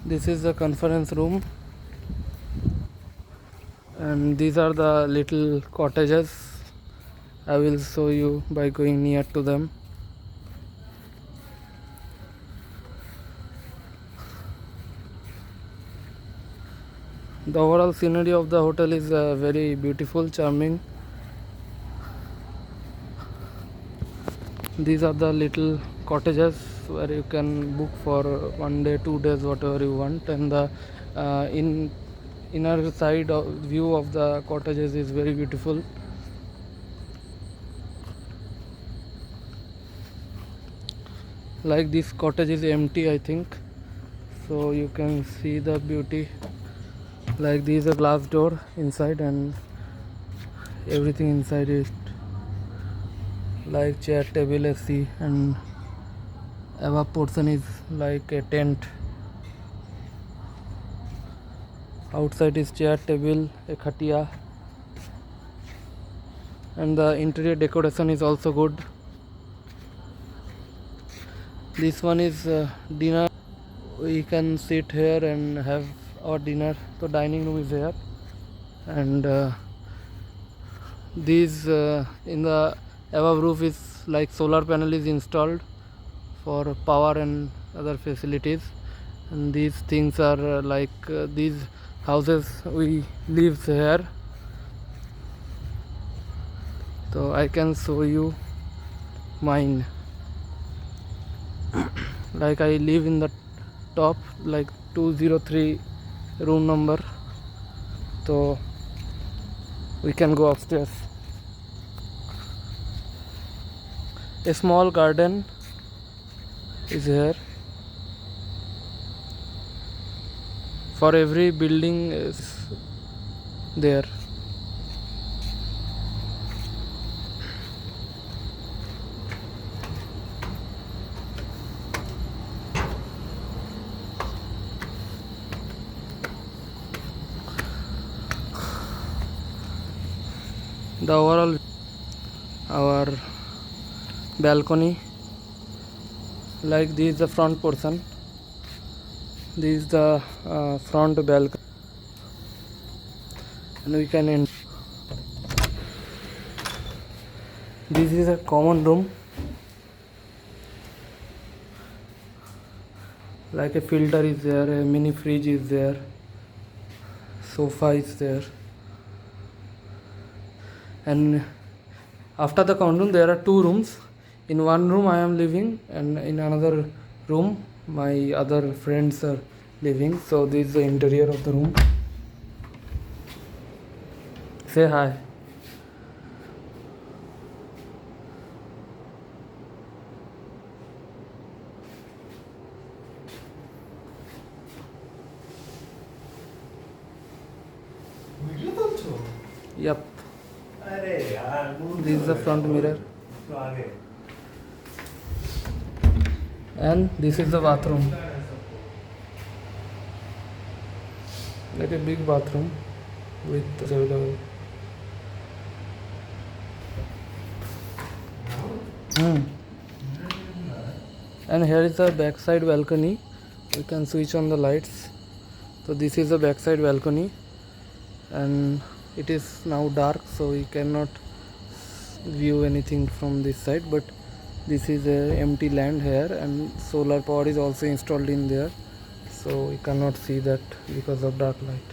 This is the conference room, and these are the little cottages. I will show you by going near to them. The overall scenery of the hotel is very beautiful, charming. These are the little cottages where you can book for 1 day, 2 days, whatever you want, and the inner side of view of the cottages is very beautiful. Like this cottage is empty, I think, so you can see the beauty. Like this is a glass door inside, and everything inside is like chair, table, AC, and above portion is like a tent. Outside is chair, table, a khatia, and the interior decoration is also good. This one is dinner. We can sit here and have our dinner. So dining room is here, and these in the above roof is like solar panel is installed for power and other facilities, and these things are these houses we live here. So I can show you mine. Like I live in the top, like 203 room number, so we can go upstairs. A small garden is here. For every building is there. The overall our balcony, like this is the front portion. This is the front balcony, and we can enter. This is a common room, like a filter is there, a mini fridge is there, sofa is there, and after the common room there are two rooms. In one room I am living, and in another room my other friends are living. So this is the interior of the room. Say hi. Yep. This is the front mirror, and this is the bathroom, like a big bathroom with available. And here is the backside balcony. You can switch on the lights. So this is the backside balcony, and it is now dark, so we cannot view anything from this side, but this is a empty land here, and solar power is also installed in there, so we cannot see that because of dark light.